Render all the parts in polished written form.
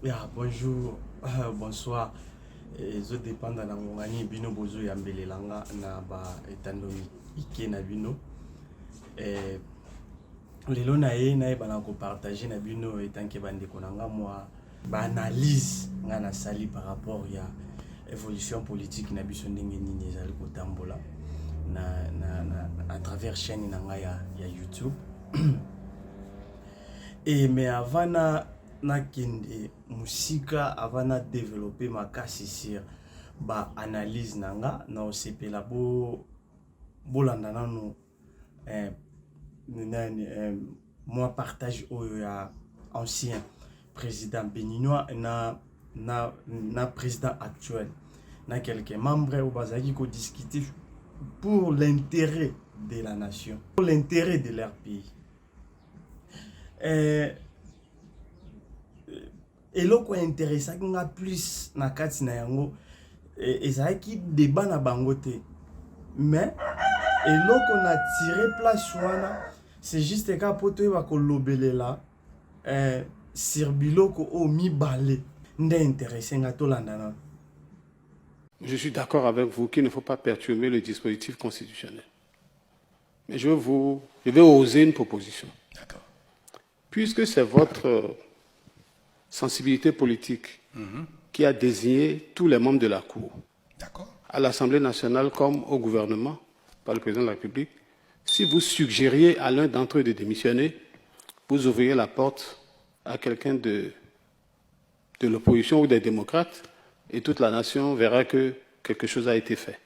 Yeah, bonjour, bonsoir. Zo dépendre na ngani bino bozo ya mbelelanga na ba etandomi ike na bino. Lelo na bana ko partager na bino etanke bande konanga moi ba analyse nga na sali par rapport ya évolution politique na biso ndenge nini ezali kotambola na à travers chaîne na nga ya YouTube. Et mais avant na kende musika avant na développer ma kasi sur ba analyse nanga na osepela bolanda nanu moi partage oyo ya ancien président béninois na président actuel na quelques membres au bazaki ko discuter pour l'intérêt de la nation, pour l'intérêt de leur pays. Eloko intéressant nga plus na kati na yango ezaki débat na bango te, mais eloko na tiré place wana c'est juste ka poto ba ko lobelela sur biloko o mibale nde intéressant nga to landana. Je suis d'accord avec vous qu'il ne faut pas perturber le dispositif constitutionnel. Mais je vais oser une proposition. D'accord. Puisque c'est votre sensibilité politique qui a désigné tous les membres de la Cour à l'Assemblée nationale comme au gouvernement par le président de la République, si vous suggériez à l'un d'entre eux de démissionner, vous ouvriez la porte à quelqu'un de l'opposition ou des démocrates et toute la nation verra que quelque chose a été fait.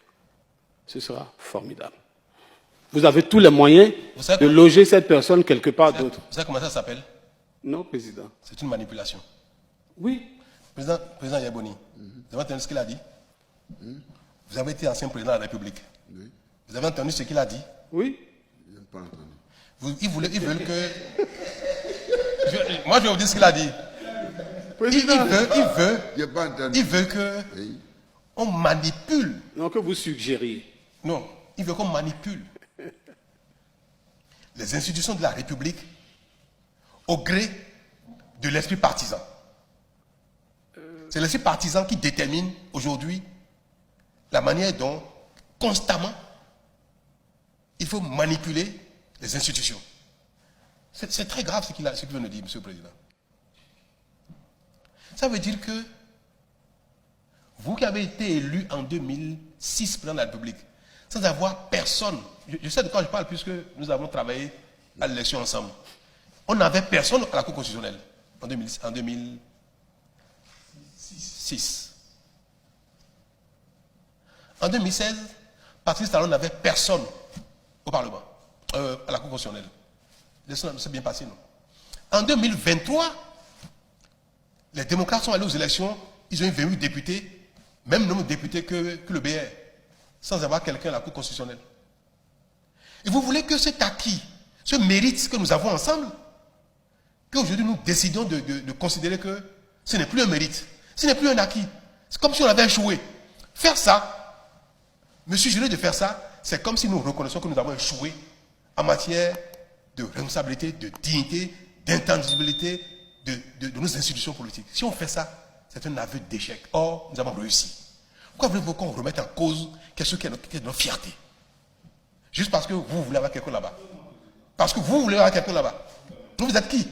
Ce sera formidable. Vous avez tous les moyens de loger cette personne quelque part d'autre. Vous savez comment ça s'appelle? Non, président. C'est une manipulation. Oui. Président Yaboni, vous avez entendu ce qu'il a dit? Vous avez été ancien président de la République. Oui. Vous avez entendu ce qu'il a dit? Oui. Je n'ai pas entendu. Ils veulent que... Moi, je vais vous dire ce qu'il a dit. Il veut que on manipule. Non, que vous suggériez. Non, il veut qu'on manipule les institutions de la République au gré de l'esprit partisan. C'est l'esprit partisan qui détermine aujourd'hui la manière dont, constamment, il faut manipuler les institutions. C'est très grave ce qu'il veut nous dire, Monsieur le Président. Ça veut dire que vous qui avez été élu en 2006 président de la République, sans avoir personne, je sais de quoi je parle puisque nous avons travaillé à l'élection ensemble, on n'avait personne à la Cour constitutionnelle en 2006. En 2016, Patrice Talon n'avait personne au Parlement, à la Cour constitutionnelle. C'est bien passé, non? En 2023, les démocrates sont allés aux élections, ils ont eu 28 députés, même nombre de députés que le BR, sans avoir quelqu'un à la Cour constitutionnelle. Et vous voulez que cet acquis, ce mérite que nous avons ensemble, qu'aujourd'hui nous décidons de considérer que ce n'est plus un mérite, ce n'est plus un acquis. C'est comme si on avait échoué. Faire ça, me suggérer de faire ça, c'est comme si nous reconnaissons que nous avons échoué en matière de responsabilité, de dignité, d'intangibilité de nos institutions politiques. Si on fait ça, c'est un aveu d'échec. Or, nous avons réussi. Pourquoi voulez-vous qu'on remette en cause quelque chose qui est notre fierté? Juste parce que vous voulez avoir quelqu'un là-bas. Parce que vous voulez avoir quelqu'un là-bas. Vous êtes qui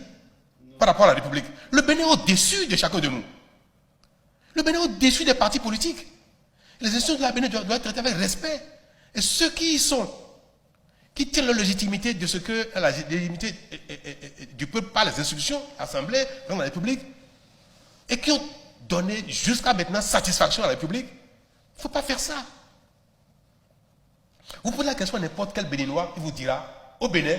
par rapport à la République? Le Bénin est au-dessus de chacun de nous. Le Bénin est au-dessus des partis politiques. Les institutions de la Bénin doivent être traitées avec respect. Et ceux qui y sont, qui tiennent la légitimité de ce que la légitimité du peuple par les institutions, l'Assemblée, la République, et qui ont donné jusqu'à maintenant satisfaction à la République, il ne faut pas faire ça. Vous posez la question à n'importe quel Béninois, il vous dira, au Bénin,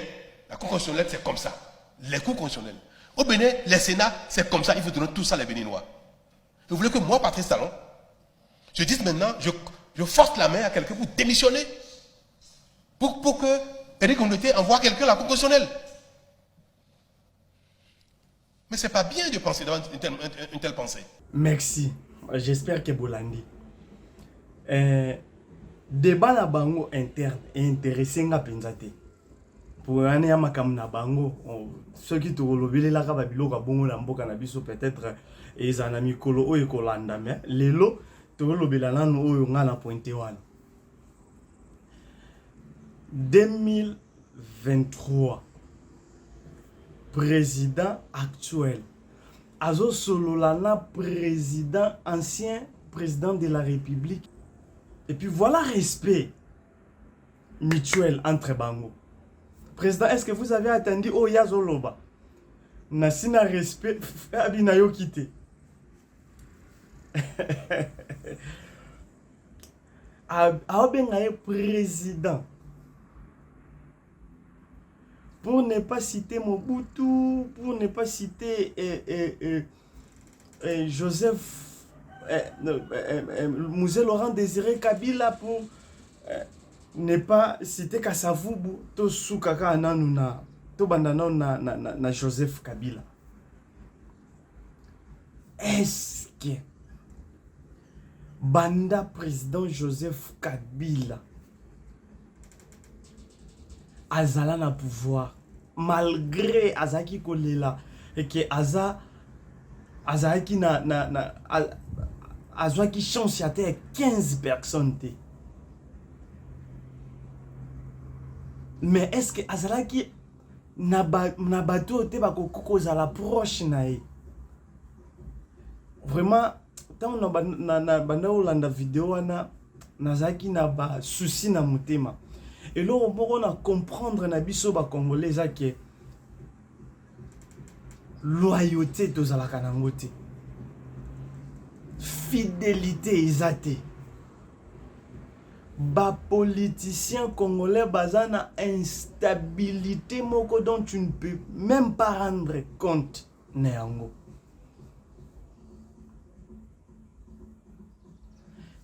la Cour constitutionnelle, c'est comme ça. Les cours constitutionnels. Au Bénin, les Sénats, c'est comme ça, il faut donner tout ça à les Béninois. Vous voulez que moi, Patrice Talon, je dise maintenant, je force la main à quelqu'un pour démissionner, pour que Éric Communauté envoie quelqu'un à la Cour constitutionnelle. Mais ce n'est pas bien de penser d'avoir une telle pensée. Merci. J'espère que Bolandi. Débat na bango interne intéressé nga penzate. Pour ane ya makamna bango ceux qui te relobele la ka babilo ka bongo na mboka na biso peut-être eza na mikolo oyo kolanda me lelo tolobela nanu oyo nga na pointe wana 2023 président actuel azo solola na président ancien président de la République et puis voilà respect mutuel entre bango. Président, est-ce que vous avez attendu oh yazoloba na sina respect abina yo kité abenga président pour ne pas citer Mobutu, pour ne pas citer Joseph Musée Laurent Désiré Kabila, pour ne pas citer Kasavubu, to Sukaka Ananuna, to Bandana na Joseph Kabila. Est-ce que Banda président Joseph Kabila azala na pouvoir malgré azaki kolela et que azaki azaki chance ya te 15 personnes te. Mais est-ce que azalaki na bato te bakoko za la proche na e vraiment tant na banda olanda vidéo wana nazaki na ba souci na motema. Et là, on peut comprendre na biso ba congolais que loyauté de la kanangote, fidélité isate. Ba politicien congolais bazana instabilité moko dont tu ne peux même pas rendre compte neango.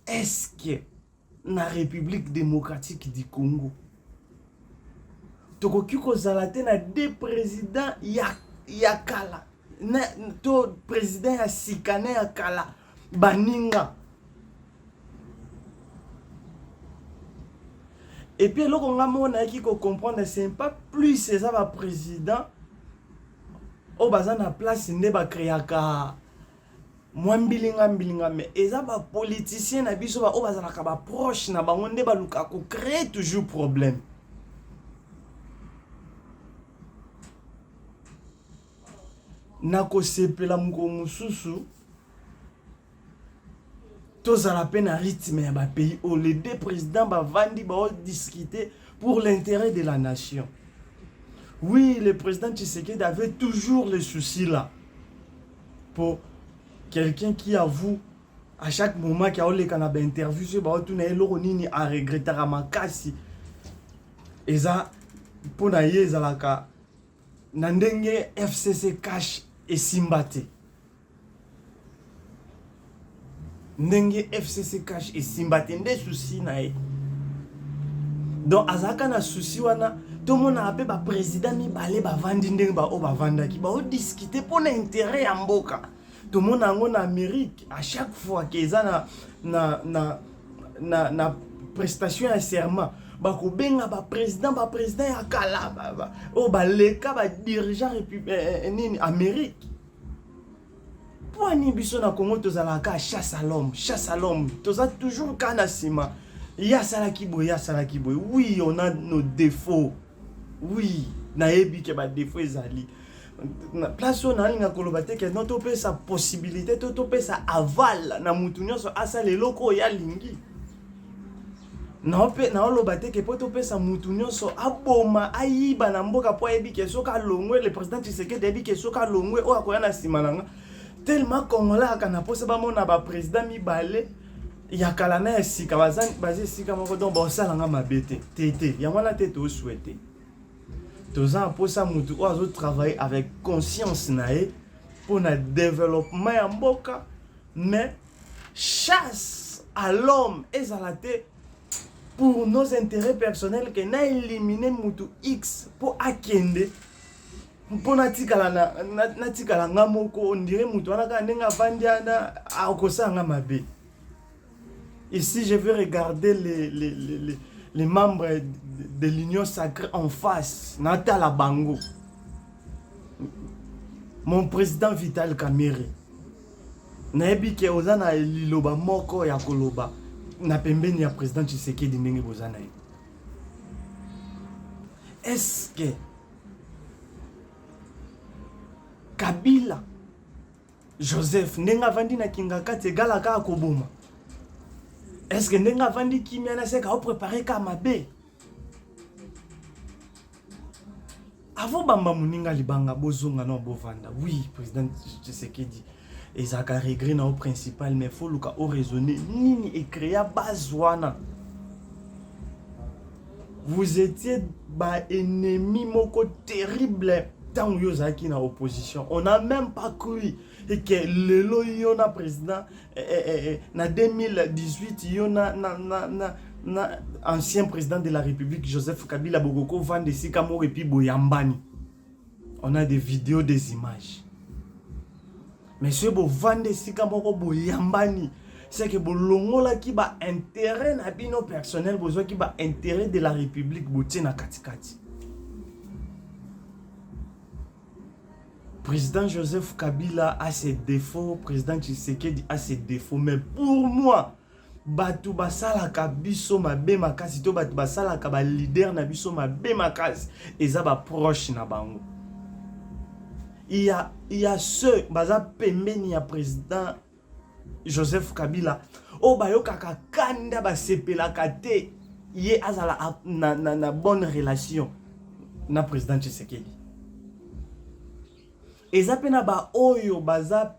Est-ce que na République démocratique du Congo tokoki kozala te na deux présidents ya kala na to président ya sikane ya kala baninga et puis loko nga mona ki ko comprendre c'est pas plus c'est ça ba président o bazana place nde ba créaka mbilinga mais eza ba politicien na biso ba o bazala ka ba proche na bango nde ba luka ko créer toujours problème. Nako sepela mko mususu tozala pe na rythme ya ba pays o les deux présidents ba vandi ba discuter pour l'intérêt de la nation. Oui, le président Tshisekedi avait toujours le souci là pour quelqu'un qui avoue à chaque moment qu'il y a eu une interview sur le a regretté à makasi et ça pour naïe zalaka nandenge FCC cash et simbate ndenge FCC cash et simbate ndé souci naïe donc azaka na souci wana tout le monde a appelé ba président mi balé ba vandi ndenge ba o ba vandaki ba o discuter pour l'intérêt ya mboka. Tout le monde en Amérique, à chaque fois qu'ils ont na prestation à serment, bako benga ba président ya kala o ba leka ba dirigeant républicain Amérique. Pour ni biso na Congo tozalaka chasse à l'homme, toza toujours kana sima. Ya salaki boy. Oui, on a nos défauts. Oui, na ebi ke ba défauts ezali. Place on a une colobate que notre pays sa possibilité toto pays sa aval na mutunyo so asa le loko ya lingi na olobate que poto pays sa mutunyo so aboma ayiba na mboka po ebi ke soka longwe le président Tshisekedi ebi ke soka longwe o akoya na simalanga tellement congolais akana posa ba mona ba président mibale ya kala na sika bazan sika moko donc ba salanga mabete tete ya mwana tete o souhaiter. Tous ans pour ça, nous devons travailler avec conscience pour le développement en boka, mais chasse à l'homme et à la tête pour nos intérêts personnels que n'a éliminé Moutou X pour akende pour natikala ngamoko on dirait Moutou anaka nenga vandiana akosa ngamabe. Ici je vais regarder les membres de l'Union sacrée en face, Natala Bango, mon président Vital Kamerhe, nayebi ke oza na liloba moko ya koloba na pembeni ya président Tshisekedi ndenge boza na ye. Est-ce que Kabila Joseph ndenge avandi na kingakati egalaka akoboma? Est-ce que ndenge avandi kimia na seka opréparer ka mabe? Avant bamba muninga libanga bozonga na bovanda. Oui, président Tshisekedi ezaka regret na au principal, mais faut luka au raisonner nini et créer base wana. Vous étiez ba ennemi moko terrible tant que vous êtes dans l'opposition. On n'a même pas cru que le loyo na président na 2018 yona na ancien président de la République Joseph Kabila Bogoko vende sika mo et puis boyambani. On a des vidéos, des images. Monsieur bo vende sika moko boyambani. C'est que bolongola qui ba intérêt na bino personnel, besoin qui ba intérêt de la République botie na katikati. Président Joseph Kabila a ses défauts, président Tshisekedi a ses défauts, mais pour moi, batu basala kabiso mabe makasi to batu basala ka ba leader na biso mabe makasi eza ba proche na bango. Il y a ceux baza pembeni ya président Joseph Kabila o bayoka kanda ba sepela kate ye azala na bonne relation na président Tshisekedi. Eza pena ba oyo baza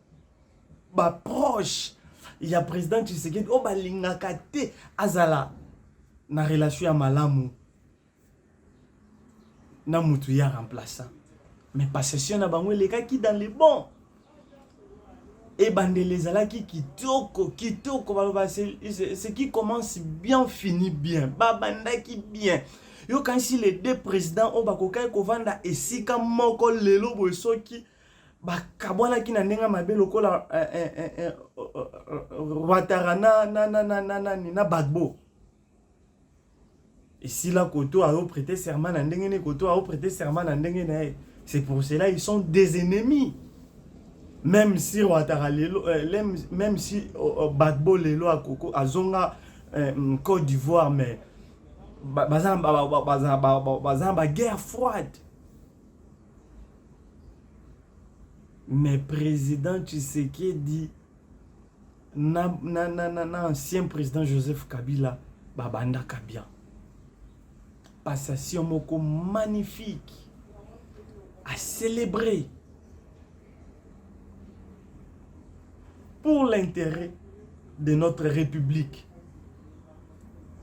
ba proche ya président Tshisekedi o balingaka te azala na relation ya malamu na mutu ya remplaçant. Mais possession na bango elekaki dans les bons. Et bandelezalaki kitoko baloba ce qui commence bien finit bien. Babandaki bien. Yo quand si les deux présidents on bakokai kovanda esika moko lelo bosoki bakabwana ki na ndenga mabe lokola Ouattara na Bagbo. Et si la koto a prêté serment na ndenge koto a prêté serment na ndenge na. C'est pour cela ils sont des ennemis. Même si Ouattara lelo même si Bagbo lelo a Koko azonga Côte d'Ivoire, mais bazamba guerre froide. Mais président Tshisekedi na ancien président Joseph Kabila babanda kabia. Passation moko magnifique à célébrer pour l'intérêt de notre République.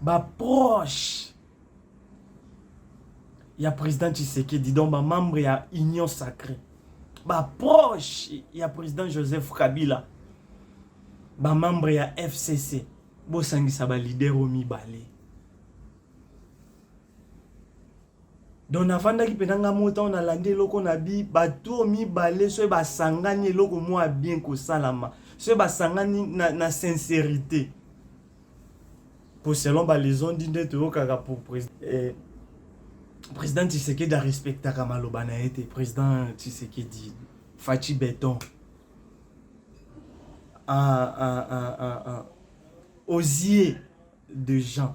Ba proche. Il y a président Tshisekedi donc ba membre ya Union Sacrée. Ba proche, il y a président Joseph Kabila. Ba membre ya FCC. Bo sangisa ba leader o mibale. Donc navanda ki penanga mota on a landé loko na bi bato mibale so ba sangani loko moi bien ko salama. So ba sangani na sincérité. Pour selon ba les ondes d'indete kaka pour président Tshisekedi a respecté Kamaloba na été président Tshisekedi Fachi Béton osier de gens.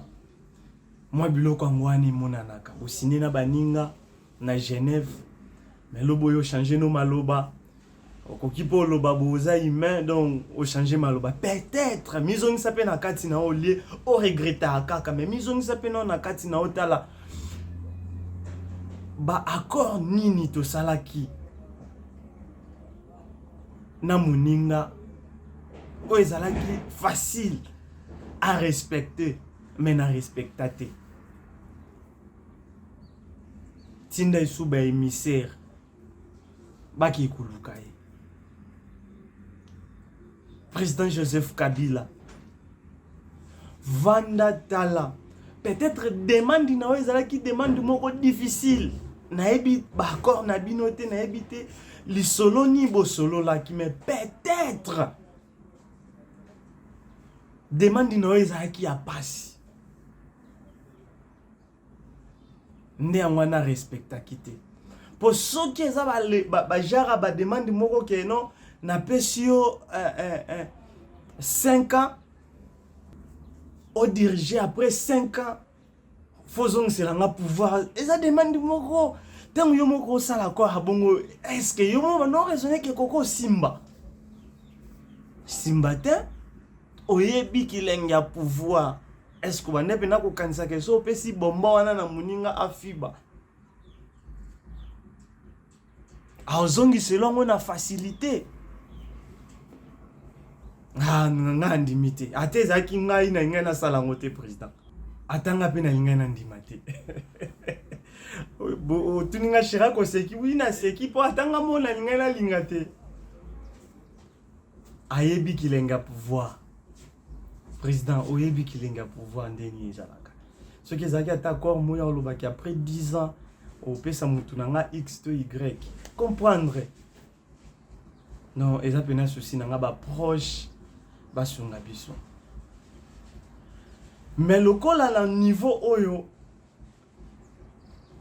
Moi biloko ngwani monanaka au ciné na baninga na Genève mais lobo yo changer no maloba okoki po loba boza humain donc au changer maloba peut-être mizongi sape na kati na olie o regretta kaka mais mizongi sape na kati na otala ba accord nini to salaki na moninga o ezalaki facile à respecter mais na respectate tinda isuba émissaire baki kulukai président Joseph Kabila Vanda Tala peut-être demande na ezalaki demande moko difficile na ebi ba accord na binote na ebité li solo ni bo solo la qui mais peut-être demande na ezalaki ya passe ne angwana respecta kité pour ceux qui eza ba jara ba demande moko ke non napesi yo 5 ans au diriger après 5 ans faisons cela nga pouvoir et ça demande moko tant yo moko sala quoi bongo est-ce que yo mo non raisonner que koko simba te oyebi kilenga pouvoir est-ce que bande pena ko kanisa ke so pesi bomba wana na muninga afiba aozongi selongo na facilité nga ndimite ate zaki ngai na ngai na sala ngote président atanga pe na ngai na ndimate bo tuninga shira ko seki wina seki po atanga mona ngai na lingate ayebi kilenga pouvoir président oyebi kilenga pouvoir ndeni ezalaka soki ezalaki ata corps moya olobaki après 10 ans opesa mutu na nga x to y comprendre non eza pena souci na nga baproche basunga biso mais lokola na niveau oyo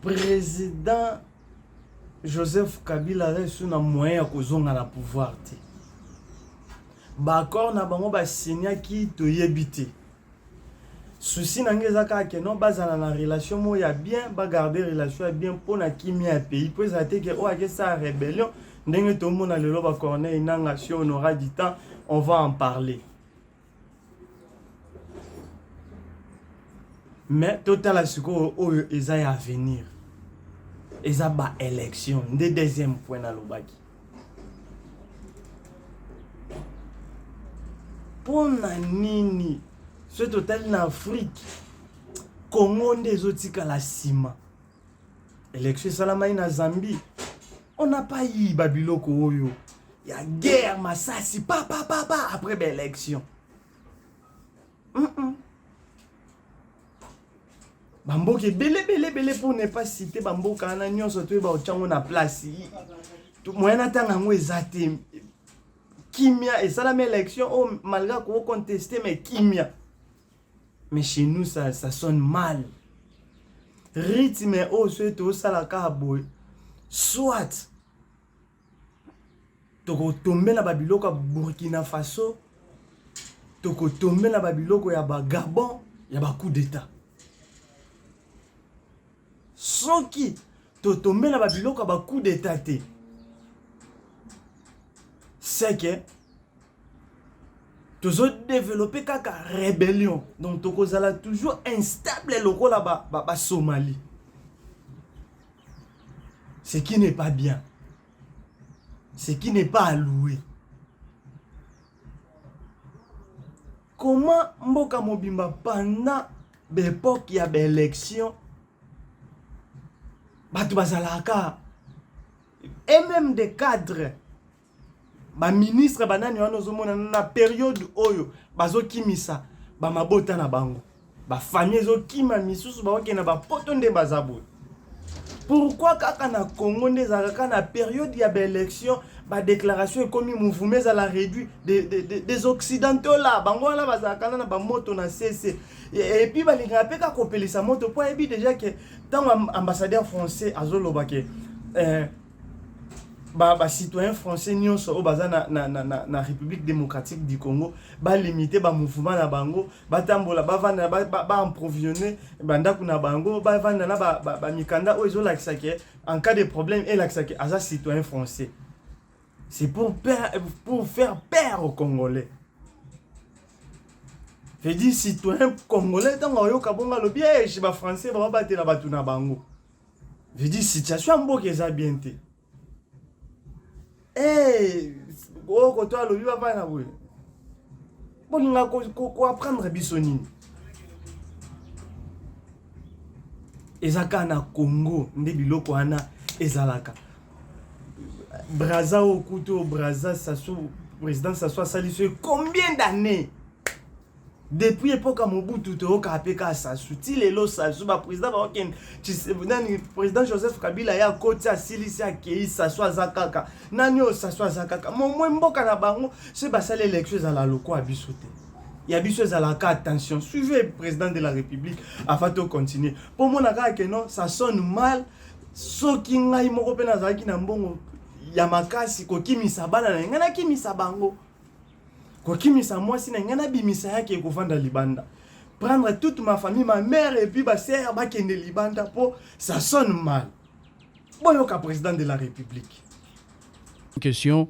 président Joseph Kabila resu na moyen ya kozonga na pouvoir te bakor na bango basignaki toyebi te souci na ngeza kaka non bazala na relation mo ya bien ba garder relation ya bien pona kimia ya pays po ezate ke o akesa rébellion ndenge to mona lelo ba Corneille nanga si on aura du temps on va en parler mais total à ce que eza ya venir eza ba élection de deuxième point na lobaki pona nini ce total en Afrique Congo ndezotika la sima élection salamai na Zambie on n'a pas eu babiloko oyo ya guerre masasi pa après l'élection bamboke belé pour ne pas citer bamboka na nyonso to ba ochango na place tout moyen tanga ngo ezate kimia et ça la élection oh malgré qu'on contester mais kimia mais chez nous ça sonne mal rythme oh c'est au salaka boy soit toko tomber na babiloko ya Burkina Faso toko tomber na babiloko ya ba Gabon ya ba coup d'état soki to tomber na babiloko ya ba coup d'état te c'est que toujours développer kaka rébellion donc tokozala toujours instable lokola ba Somalie ce qui n'est pas bien ce qui n'est pas alloué comment mboka mobimba pendant l'époque ya élection batu bazalaka et même des cadres ba ministre banani wana ozomona na période oyo bazokimisa ba mabota na bango ba famille ezokima misusu baokena ba poto nde bazabo pourquoi kaka na Congo ndezaka na période ya élection ba déclaration ekomi mouvement za la réduit des occidentaux là bango là bazaka na ba moto na CC et puis balinga peka kopelisa moto po ebi déjà que tant ambassadeur français azoloba ke ba citoyen français nyonso o baza na République démocratique du Congo ba limiter ba mouvement na bango ba tambola ba vanda ba approvisionner bandako na bango ba vanda na ba mikanda o ezo lakisa ke en cas de problème et lakisa ke aza citoyen français c'est pour faire peur aux Congolais. Je dis citoyen congolais tant oyo kabonga lo bien chez ba français ba batela batu na bango. Je dis situation mboka eza bien te. Oh, quand tu as le lieu à faire, bon, on a apprendre bisonine. Ezaka na Congo, ndebiloko ana ezalaka. Braza au couteau, Braza, président Sassou Salisu, combien d'années? Depuis l'époque à Mobutu, tu as appelé Sassou, Tilelo Sassou, président Joseph Kabila ya côté à Silisi à Kei Sassou Zakaka, Nanyo Sassou Zakaka. Mon mboka na bango, c'est pas ça l'élection à la loko à bisoté. Il y a biso à la cas attention, suivez le président de la République afin de continuer. Pour mon que non, ça sonne mal. So ki ngai moko pe nazaki na mbongo ya makasi kokimisa bana na ngana kimisa bango kokimisa mwasi na ngana bimisa yake kofanda libanda prendre toute ma famille ma mère et puis ba sœur ba kende libanda po ça sonne mal boyoka président de la République. Question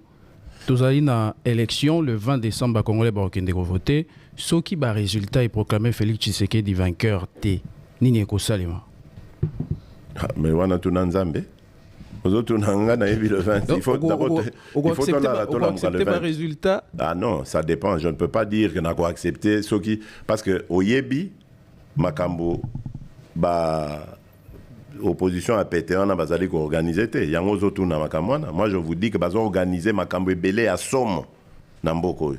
tozali na élection le 20 décembre congolais ba kende ko voter soki ba résultat est proclamé Félix Tshisekedi vainqueur t nini ko salima mais wana tunanzambe autres n'anga na le 20 il faut d'abord accepter le résultat. Ah non, ça dépend, je ne peux pas dire que n'a pas accepté ce qui parce que au yebi makambo ba opposition a pété on a bazali ko organiser té yango zotu na makamwana. Moi je vous dis que bazo organiser makambo belé à somme na mboko.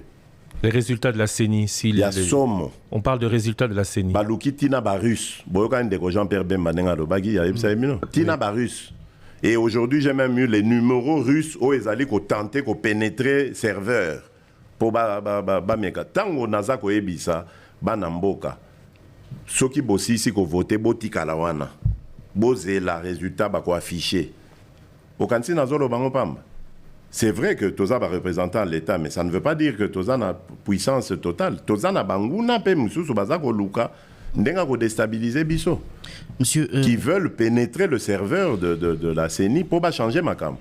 Les résultats de la CENI, s'il y a somme. On parle de résultats de la CENI. Baluki tina barus. Boyoka ndeko Jean-Pierre Bemba nenga do bagi ya yebisa mino. Tina barus. Et aujourd'hui, j'ai même eu les numéros russes où ils allaient tenter de pénétrer serveur. Pour meka. Tango naza ko ebisa banamboka. Ceux qui bossi ici ko voter botika la wana. Bozé la résultat ba ko affiché. Okansi nazolo bango pamba. C'est vrai que Toza va représenter l'État, mais ça ne veut pas dire que Toza n'a puissance totale. Toza n'a banguna pe mususu bazako luka. Ndenga ko déstabiliser biso. Monsieur, qui veulent pénétrer le serveur de la CENI pour pas changer ma cam.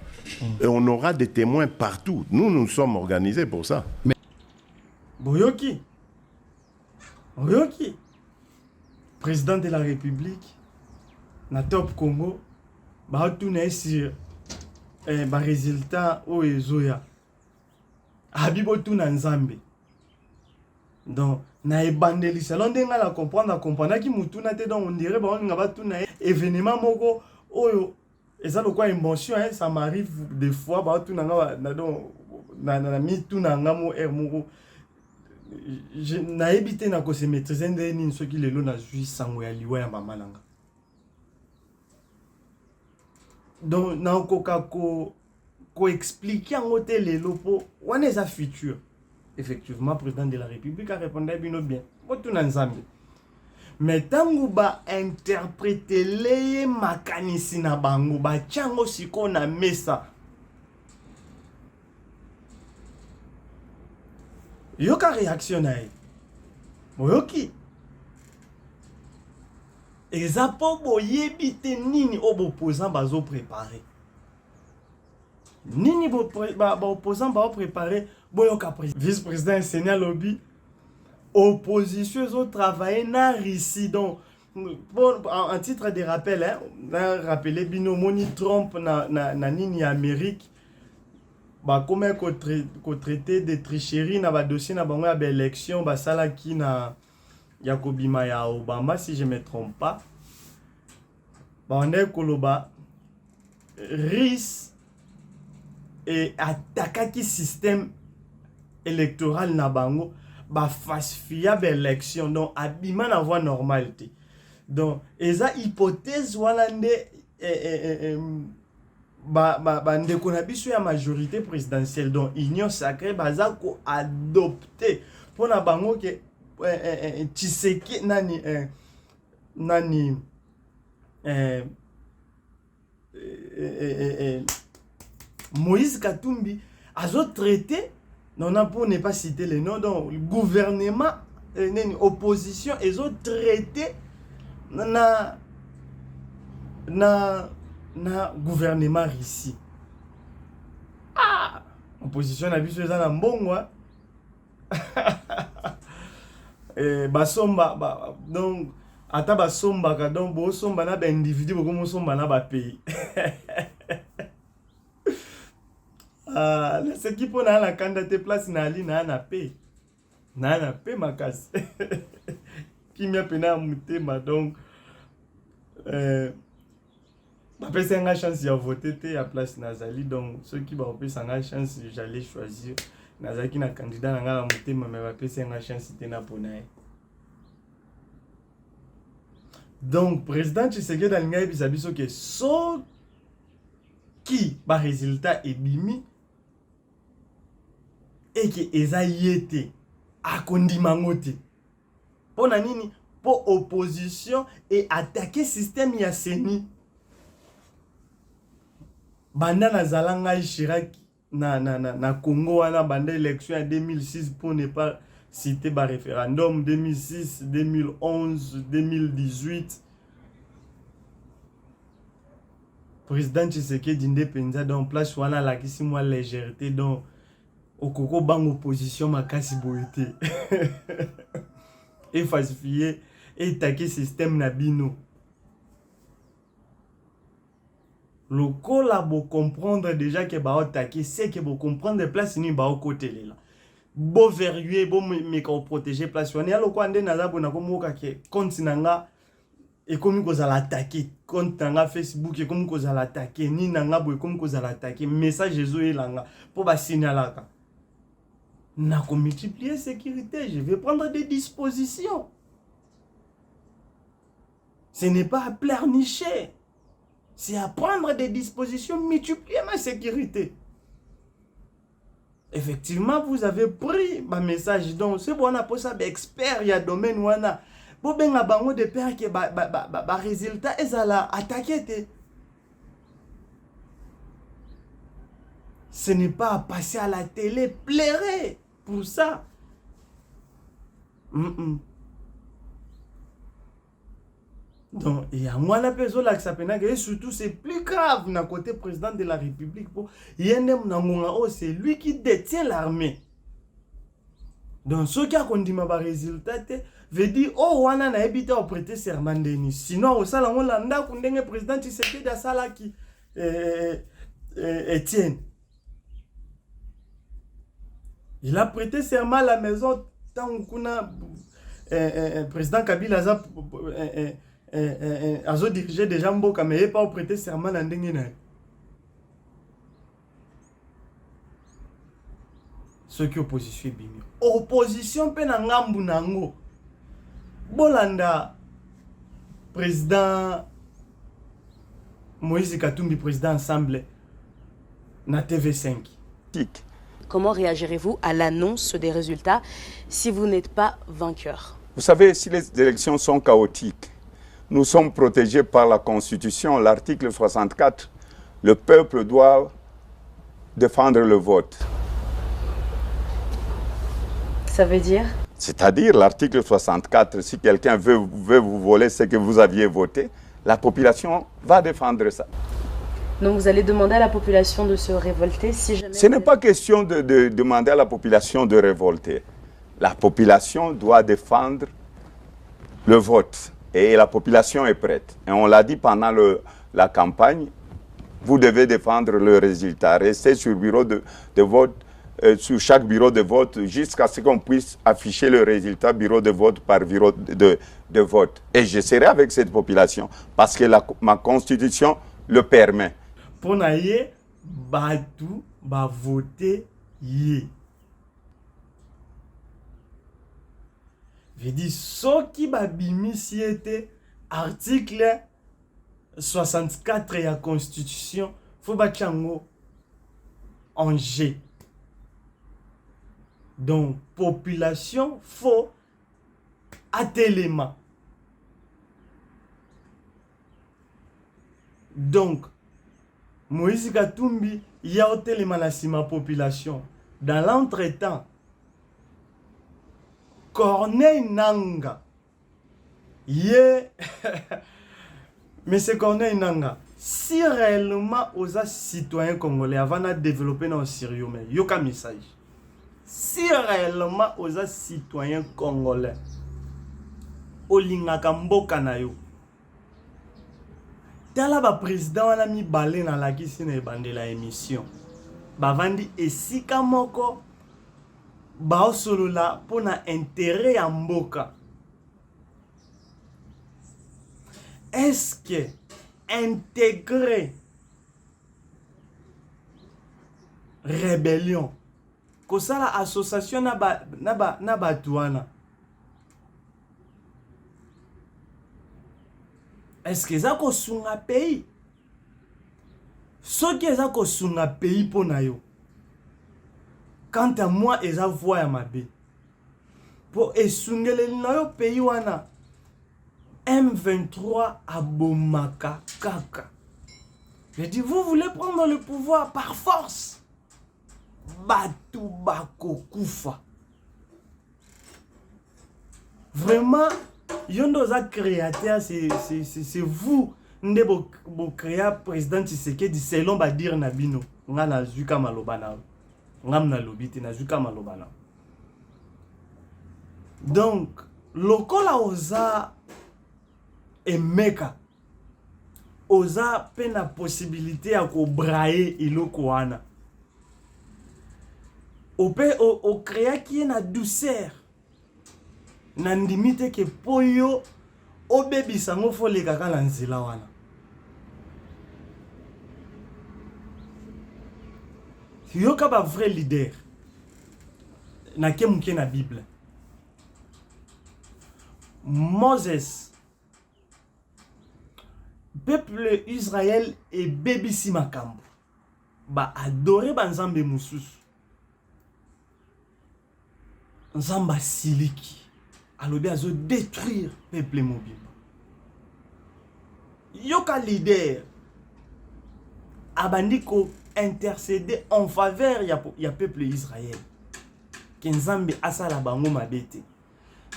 Et on aura des témoins partout. Nous sommes organisés pour ça. Mais... Boyoki, président de la République, na top Congo, ba tout na sur ba résultat o ezoya. Habibo tout na Nzambe. Donc na ebandeli salon denga la comprendre ki mutuna te donc on dirait ba on ngaba tuna événement moko oyo eza lokwa émotion hein, ça m'arrive des fois ba tuna nga na donc na mi tuna nga mo moko je na ebité na ko se maîtriser ndeni soki lelo na jui sango ya liwa ya mama nanga donc na ko expliquer en hôtel lelo po wana eza futur. Effectivement, président de la République a répondu bien. Mais tango ba interpréter les makanisi na bango ba chango siko na mesa. Yoka réaction na ye. Boyoki. Ezapo boyebite nini opposant bazo préparer. Nini opposant ba préparer boyoka vice-président Seigneur Lobby opposition ont travaillé na Russie donc en titre de rappel hein na rappeler binomoni Trump na nini Amérique ba comment ko traité de tricherie na ba dossier na bango ya ba élection ba sala ki na Yakobima ya Obama si je me trompe pas ba on est koloba risque et attaquer système électoral na bango ba falsifier l'élection donc abima na voie normalité donc eza hypothèse wala nde ba ndeko na biso ya majorité présidentielle donc union sacrée baza ko adopter pona bango ke Tshisekedi nani Moïse Katumbi azo traité non pour ne pas citer les noms donc le gouvernement opposition ils ont traité na gouvernement ici opposition na biso eza na mbongo basomba donc ata basombaka donc bosomba na baindividu bokomosomba na bapays ce qui peut na candidater place na ali na paix makasi kimia pena mutema donc bapesa nga chance ya voter te ya place nazali donc ceux qui bapesa nga chance j'allais choisir nazaki na candidat na nga la mutema mais bapesa nga chance te na pona donc président Tshisekedi alinga yebisa biso ke so qui ba résultat ebimi et que eza yete akondimango te pona nini po opposition et attaquer système ya CENI banda nazala ngai Chirac na Congo wana banda élection en 2006 pour ne pas citer ba référendum 2006, 2011, 2018. Président Tshisekedi Ndepenza dans place wana la kisi moi légèreté donc okoko bang opposition makasi boité et falsifier et attaquer système nabino. Le cola bo comprendre déjà que ba attaquer c'est que bo comprendre place ni ba côté là. Bo verrouiller bo me ko protéger place wana ya lokwa nde naza bona ko moka ke compte nanga et comme vous allez attaquer compte nanga Facebook et comme vous allez attaquer ni nanga bo comme vous allez attaquer message Jésus langa pour ba signaler n'a qu'on multiplier sécurité, je vais prendre des dispositions. Ce n'est pas à pleurnicher. C'est à prendre des dispositions, multiplier ma sécurité. Effectivement, vous avez pris ma message. Donc, c'est bon, on a pour ça, expert, il y a domaine où on a. Bon, ben, à bango de père qui ba résultat, et ça l'a attaqué. Ce n'est pas à passer à la télé, pleurer pour ça. Donc, il y a moi la personne là qui s'appelle et surtout c'est plus grave d'un côté président de la République. Il y a c'est lui qui détient l'armée. Donc, ce qui a conduit ma résultat, veut dire oh wana na ebita au prêter serment deni. Sinon au sala on landa kundenge président Tshisekedi da sala qui Etienne. Il a prêté serment à la maison tant qu'on président Kabila a dirigé déjà Mboka mais il n'a pas prêté serment à Ndengena. Ceux qui opposition bimi. Opposition pe na ngambu nango. Bolanda président Moïse Katumbi président ensemble na TV5. Comment réagirez-vous à l'annonce des résultats si vous n'êtes pas vainqueur? Vous savez, si les élections sont chaotiques, nous sommes protégés par la Constitution, l'article 64. Le peuple doit défendre le vote. Ça veut dire? C'est-à-dire l'article 64, si quelqu'un veut vous voler ce que vous aviez voté, la population va défendre ça. Donc vous allez demander à la population de se révolter si jamais... Ce n'est pas question de demander à la population de révolter. La population doit défendre le vote et la population est prête. Et on l'a dit pendant la campagne, vous devez défendre le résultat. Restez sur le bureau de vote, sur chaque bureau de vote jusqu'à ce qu'on puisse afficher le résultat bureau de vote par bureau de vote. Et je serai avec cette population parce que ma constitution le permet. Pour naïe, batou, ba voter yé. Je dis, ce qui ba bimi si était article 64 de la Constitution, faut ba chango en G. Donc, population, faut attelement. Donc, Moïse Katumbi, il y a attelement la population. Dans l'entretemps, Corneille Nanga, mais c'est Corneille Nanga. Si réellement aux citoyens congolais avant de développer nos sérieux, mais il y a un message. Si réellement aux citoyens congolais, au Lingakamboka na yo, tala ba président wana mi balé na la kisi na ebande la émission. Ba vandi esika moko ba solo la pona intérêt ya mboka. Est-ce que intégrer rébellion ko sala association na ba tuana? Est-ce que ça ko sunga pays? Ce que ça ko sunga pays pour na yo. Quant à moi, eza voix ya mabe. Pour esungele na yo pays wana M23 abomaka kaka. Je dis, vous voulez prendre le pouvoir par force. Batu bako kufa. Vraiment, Yondoza créateur, c'est vous. Nde bo créa président Tshisekedi selon ba dire Nabino. Nga na zuka malobana. Nga na lobiti na zuka malobana. Donc, lokola oza emeka. Oza pena possibilité à ko brailler iloko wana. O créa qui est na douceur. Na ndimite ke poyo obebisa ngo fole kaka na nzela wana. Yoka ba vrai leader. Na ke muke na Bible. Moses, peuple Israël et bebisi makambo. Ba adorer ba nzambe mususu. Nzamba siliki. Alobi azo détruire peuple mobile. Yoka leader abandi ko intercéder en faveur ya peuple Israël. Ke nzambe asala bango mabete.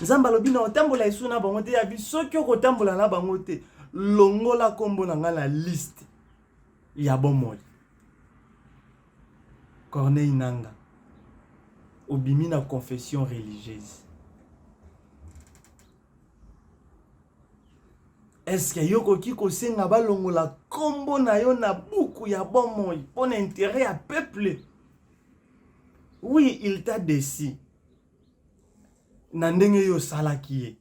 Nzamba alobi na otambola isuna bango te ya biso ki okotambola na bango te. Longola kombo na nga na liste ya bomoli. Corneille Nanga obimi na confession religieuse. Est-ce que yoko kiko senga balongola kombo na yo na buku ya bomoi pour intérêt à peuple? Oui, il t'a déci. Na ndenge yo salaki.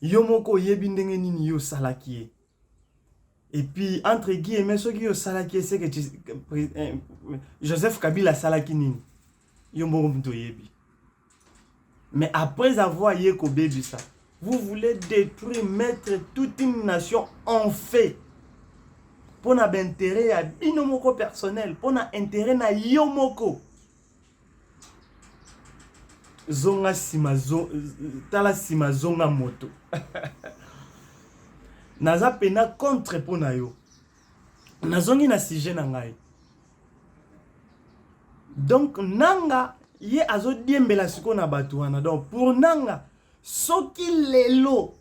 Yo moko yebi ndenge nini yo salaki. Et puis entre guillemets ceux qui yo salaki c'est que Joseph Kabila salaki nini. Yo moko mto yebi. Mais après avoir yeko bebi ça, vous voulez détruire, mettre toute une nation en fait. Pour na intérêt à binomoko personnel, pour na intérêt na yomoko. Zonga sima tala sima zonga moto. Naza pena contre pour na yo. Nazongi na sujet na ngai. Donc nanga ye azo diembela siko na batu wana. Donc pour nanga soki lelo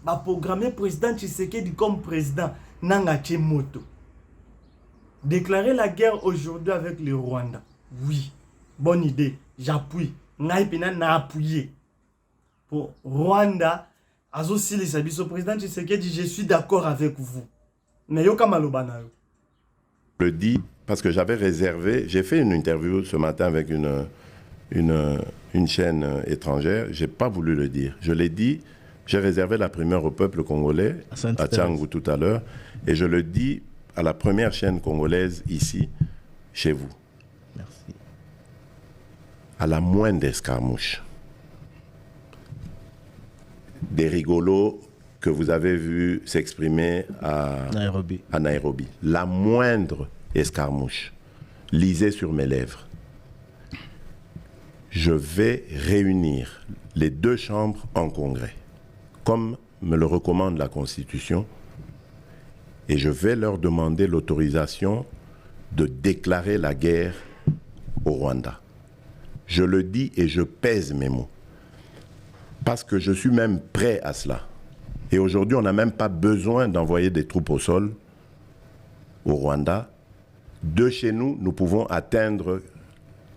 ba programmer président Tshisekedi comme président nanga moto. Déclarer la guerre aujourd'hui avec le Rwanda. Oui, bonne idée, j'appuie. Ngai pena na appuyer. Pour Rwanda azo sili sabiso président Tshisekedi, je suis d'accord avec vous. Mais yoka malobana yo. Je le dis parce que j'avais réservé, j'ai fait une interview ce matin avec une chaîne étrangère, j'ai pas voulu le dire. Je l'ai dit, j'ai réservé la primeur au peuple congolais, à Tchangou tout à l'heure, et je le dis à la première chaîne congolaise ici, chez vous. Merci. À la moindre escarmouche, des rigolos que vous avez vus s'exprimer à Nairobi, la moindre escarmouche, lisez sur mes lèvres. Je vais réunir les deux chambres en congrès, comme me le recommande la Constitution, et je vais leur demander l'autorisation de déclarer la guerre au Rwanda. Je le dis et je pèse mes mots, parce que je suis même prêt à cela. Et aujourd'hui, on n'a même pas besoin d'envoyer des troupes au sol au Rwanda. De chez nous, nous pouvons atteindre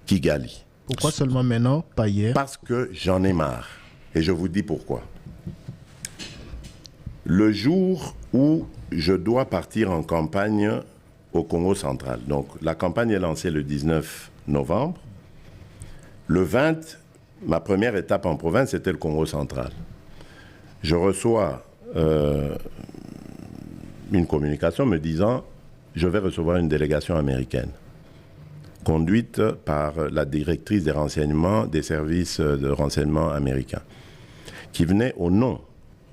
Kigali. Pourquoi seulement maintenant, pas hier? Parce que j'en ai marre. Et je vous dis pourquoi. Le jour où je dois partir en campagne au Congo central, donc la campagne est lancée le 19 novembre, le 20, ma première étape en province, c'était le Congo central. Je reçois une communication me disant « Je vais recevoir une délégation américaine » conduite par la directrice des renseignements des services de renseignement américains, qui venait au nom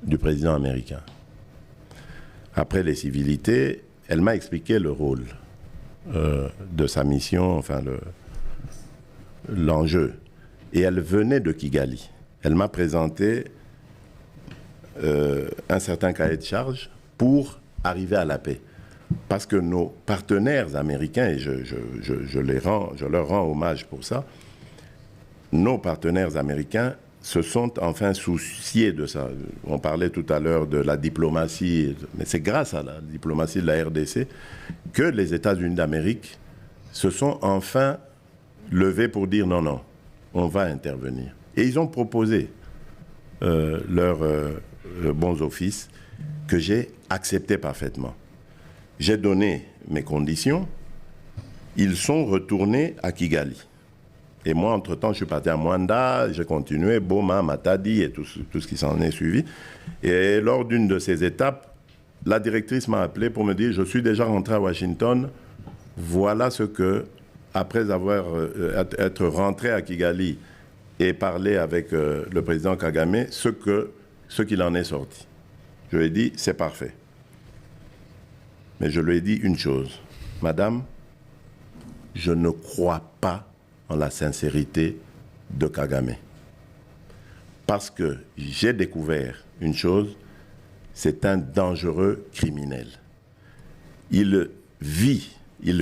du président américain. Après les civilités, elle m'a expliqué le rôle de sa mission, enfin l'enjeu. Et elle venait de Kigali. Elle m'a présenté un certain cahier de charge pour arriver à la paix. Parce que nos partenaires américains, et je leur rends hommage pour ça, nos partenaires américains se sont enfin souciés de ça. On parlait tout à l'heure de la diplomatie, mais c'est grâce à la diplomatie de la RDC que les États-Unis d'Amérique se sont enfin levés pour dire non, non, on va intervenir. Et ils ont proposé leurs bons offices que j'ai accepté parfaitement. J'ai donné mes conditions, ils sont retournés à Kigali. Et moi, entre-temps, je suis parti à Mwanda, j'ai continué, Boma, Matadi et tout ce qui s'en est suivi. Et lors d'une de ces étapes, la directrice m'a appelé pour me dire « Je suis déjà rentré à Washington, voilà ce que, après être rentré à Kigali et parlé avec le président Kagame, ce qu'il en est sorti. » Je lui ai dit « C'est parfait. » Mais je lui ai dit une chose, « Madame, je ne crois pas en la sincérité de Kagame. Parce que j'ai découvert une chose, c'est un dangereux criminel. Il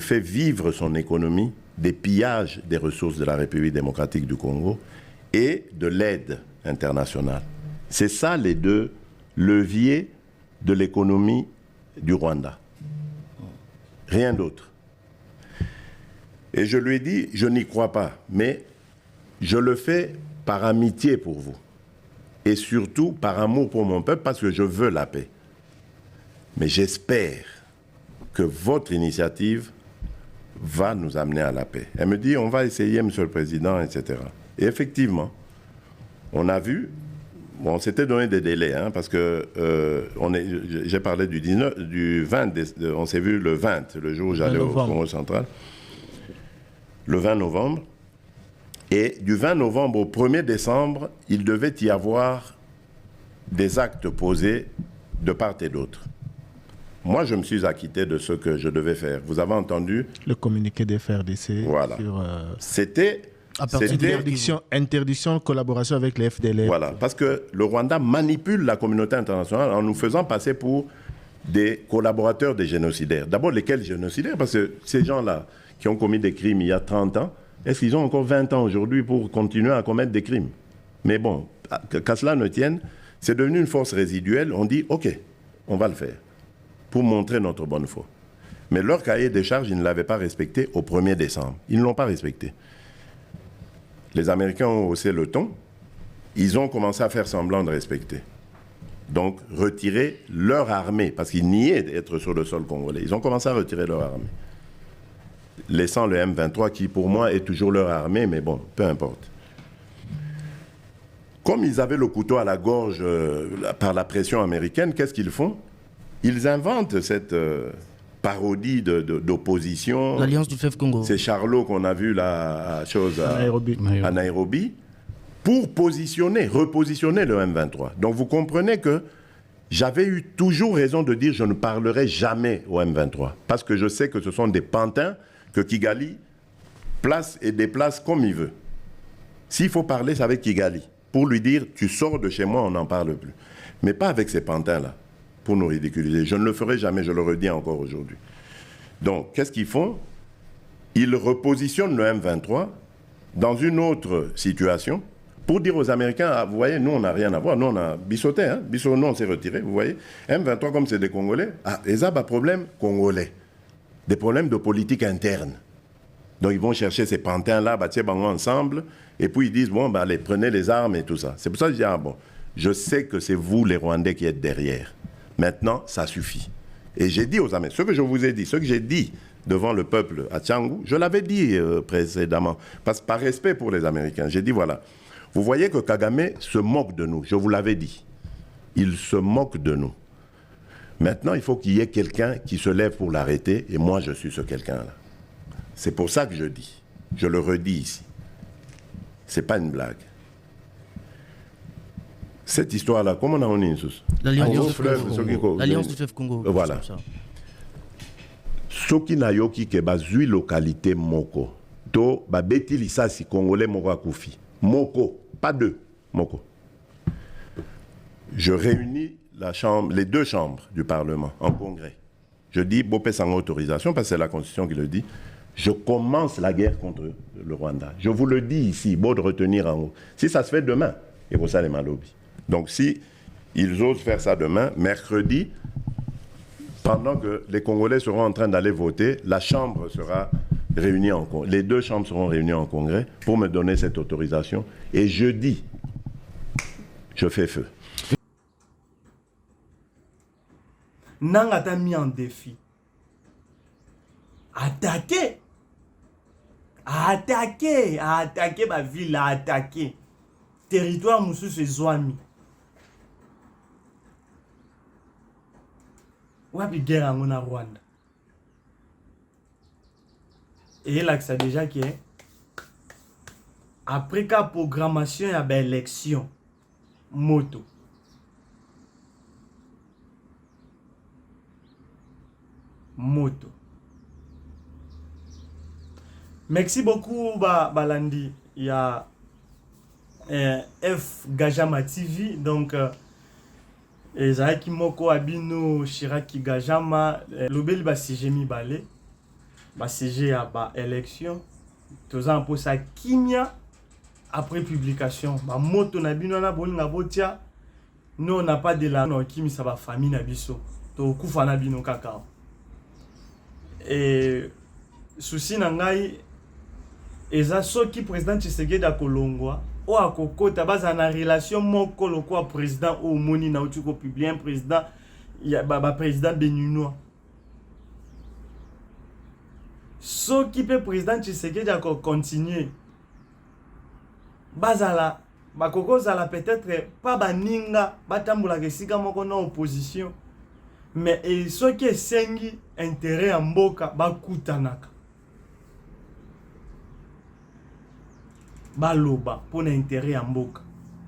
fait vivre son économie des pillages des ressources de la République démocratique du Congo et de l'aide internationale. C'est ça les deux leviers de l'économie du Rwanda. Rien d'autre. Et je lui ai dit, je n'y crois pas, mais je le fais par amitié pour vous. Et surtout par amour pour mon peuple, parce que je veux la paix. Mais j'espère que votre initiative va nous amener à la paix. Elle me dit, on va essayer, Monsieur le Président, etc. Et effectivement, on a vu, bon, on s'était donné des délais, hein, parce que j'ai parlé du 20, on s'est vu le 20, le jour où j'allais au Congo central. Le 20 novembre. Et du 20 novembre au 1er décembre, il devait y avoir des actes posés de part et d'autre. Moi, je me suis acquitté de ce que je devais faire. Vous avez entendu le communiqué des FRDC. Voilà. C'était interdiction de collaboration avec les FDLR. Voilà, parce que le Rwanda manipule la communauté internationale en nous faisant passer pour des collaborateurs des génocidaires. D'abord, lesquels génocidaires? Parce que ces gens-là qui ont commis des crimes il y a 30 ans, est-ce qu'ils ont encore 20 ans aujourd'hui pour continuer à commettre des crimes? Mais bon, qu'à cela ne tienne, c'est devenu une force résiduelle. On dit, OK, on va le faire, pour montrer notre bonne foi. Mais leur cahier des charges, ils ne l'avaient pas respecté au 1er décembre. Ils ne l'ont pas respecté. Les Américains ont haussé le ton. Ils ont commencé à faire semblant de respecter. Donc, retirer leur armée, parce qu'ils niaient d'être sur le sol congolais. Ils ont commencé à retirer leur armée, laissant le M23 qui, pour moi, est toujours leur armée, mais bon, peu importe. Comme ils avaient le couteau à la gorge par la pression américaine, qu'est-ce qu'ils font? Ils inventent cette parodie d'opposition. L'Alliance du fleuve Congo. C'est Charlot qu'on a vu à Nairobi, pour repositionner le M23. Donc vous comprenez que j'avais eu toujours raison de dire je ne parlerai jamais au M23, parce que je sais que ce sont des pantins que Kigali place et déplace comme il veut. S'il faut parler, c'est avec Kigali, pour lui dire tu sors de chez moi, on n'en parle plus. Mais pas avec ces pantins-là, pour nous ridiculiser. Je ne le ferai jamais, je le redis encore aujourd'hui. Donc, qu'est-ce qu'ils font? Ils repositionnent le M23 dans une autre situation pour dire aux Américains, ah, vous voyez, nous, on n'a rien à voir. Nous, on a bissoté, hein. Bissot, nous, on s'est retiré, vous voyez. M23, comme c'est des Congolais, ils ont un problème congolais. Des problèmes de politique interne. Donc, ils vont chercher ces pantins-là, ensemble, et puis ils disent, bon, bah, allez, prenez les armes et tout ça. C'est pour ça que je dis, ah bon, je sais que c'est vous, les Rwandais, qui êtes derrière. Maintenant, ça suffit. Et j'ai dit aux Américains, ce que je vous ai dit, ce que j'ai dit devant le peuple à Tchangou, je l'avais dit précédemment, par respect pour les Américains. J'ai dit, voilà, vous voyez que Kagame se moque de nous, je vous l'avais dit. Il se moque de nous. Maintenant, il faut qu'il y ait quelqu'un qui se lève pour l'arrêter, et moi, je suis ce quelqu'un-là. C'est pour ça que je dis, je le redis ici. C'est pas une blague. Cette histoire-là, comment on a mis l'Alliance du fleuve Congo. Voilà. Soki na yoki ke bazui localité moko. To ba beti lisasi congolais moko akufi. Moko, pas deux. Moko. Je réunis les deux chambres du Parlement en congrès, je dis, Bopé sans autorisation, parce que c'est la Constitution qui le dit, je commence la guerre contre le Rwanda. Je vous le dis ici, beau de retenir en haut. Si ça se fait demain, et pour ça les malobis. Donc si ils osent faire ça demain, mercredi, pendant que les Congolais seront en train d'aller voter, la Chambre sera réunie en congrès. Les deux chambres seront réunies en congrès pour me donner cette autorisation. Et jeudi, je fais feu. Nanga t'a mis en défi. Attaquer ma ville, attaquer. Territoire moussou se Zouami. Wapi guerre en Rwanda. Et là que ça déjà qui est. Après la programmation, il y a une élection. Moto. Merci beaucoup Balandi. Il y a F Gajama TV donc Ezaki Moko Abino Shiraki Gajama Lobel ba CG mi balé ba CG a ba élection tozan pour sa kimia après publication ba moto na bino na bolinga botia nous on n'a pas de la no kimi ça ba famille na biso to kufa na bino kaka. Et souci nangai eza soki président Tshisekedi akolongwa o akokota baza na relation moko lokwa président o moni na utuko publier un président ya ba président béninois soki pe président Tshisekedi ako continuer bazala bakokoza la peut-être pas baninga batambula kesika moko na opposition. Mais ce qui est sengi intérêt en mboka bakutanaka baloba pour intérêt en mboka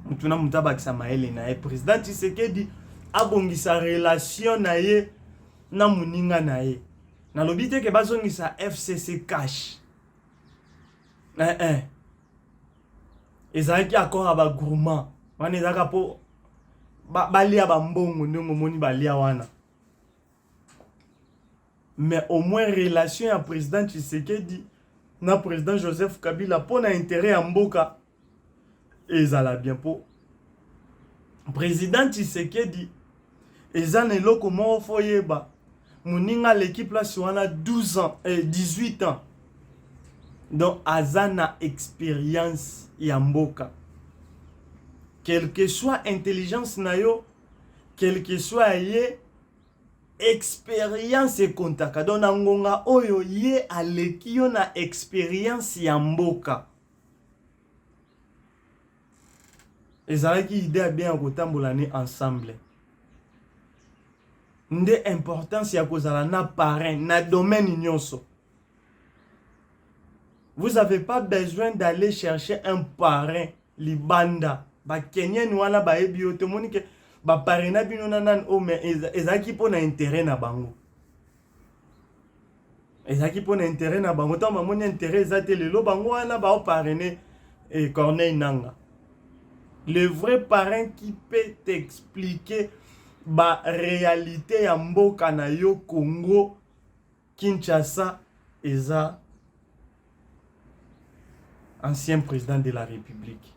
mutuna mutaba kisamaele na e président Tshisekedi abongisa relation na ye na muninga na ye na lobite ke bazongisa FCC cash ezaki accord aba gourmand wana ezaka po balia ba mbongo ndongo moni balia wana. Mais au moins relation à président Tshisekedi na président Joseph Kabila pour na intérêt en mboka ezala bien pour président Tshisekedi ezana eloko mo foyeba muninga l'équipe là sur 12 ans 18 ans donc azana expérience ya mboka quelle que soit intelligence na yo quel que soit ye expérience et contact donc ngonga oyo ye aleki yo na expérience ya mboka ezalaki idée bien kotambola ne ensemble nde importance ya kozala na parrain na domaine nyonso. Vous avez pas besoin d'aller chercher un parrain libanda ba kenyen wana ba ebio to monike ba parrain bino nanan o mais ezaki pona intérêt na bango. Ezaki pona intérêt na bango to mamoni intérêt ezate lelo bango wana ba parrainer et Corneille Nanga. Le vrai parrain qui peut t'expliquer ba réalité ya mboka na yo Congo Kinshasa eza ancien président de la République.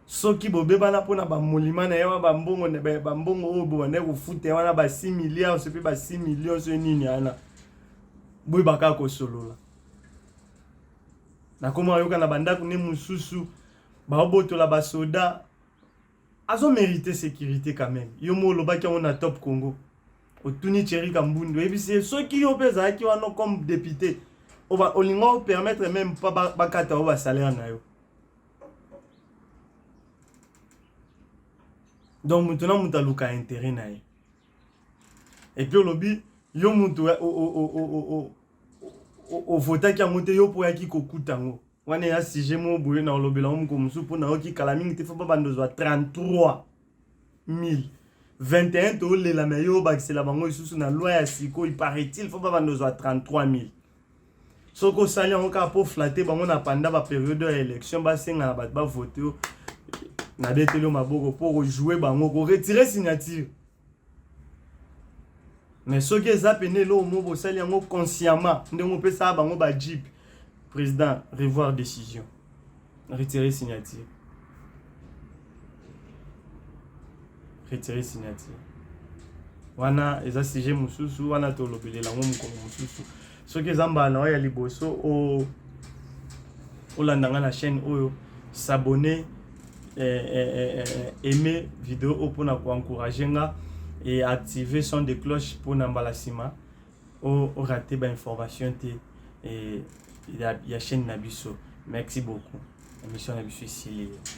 Soki bobeba na pona ba molima na yawa ba mbongo ne ba mbongo obo ne ko fute wana ba 6 milliards se pe ba 6 millions so nini ana. Boy baka ko solola. Na koma yoka na banda ku ne mususu ba obotola ba soda azo mérité sécurité quand même. Yo mo lobaki on a top Congo. Otuni Thierry Kambundu et puis c'est soki yo pesa ki wana comme député. On va permettre même pas bakata o ba salaire na yo. Donc maintenant mutaluka intérêt na ye. Et puis lobby yo mutu o vota ki amonte yo po ya ki kokutango. Wana ya sujet mo boye na lobela mo ko musu po na oki kalamingi te fa ba bandozo 33 000 21 to le la meyo ba c'est la bango isusu na loi ya siko il paraît-il faut ba bandozo 33 000. Soko sali on ka po flatter bango na panda ba période d'élection ba senga na ba voter na betelo maboko pour jouer bango ko retirer signature. Mais ce qui est appelé là au mot bosali yango consciemment ndenge pe ça bango ba jeep président revoir décision retirer signature wana eza sujet mususu wana to lobelela ngo mukolo mususu ce qui zamba na ya liboso o olandanga na chaîne oyo s'abonner aimer vidéo pour encourager nga et activer son de cloche pour Nambalasima ou rater ba information te et il y a chaîne Nabiso. Merci beaucoup. La mission Nabiso ici.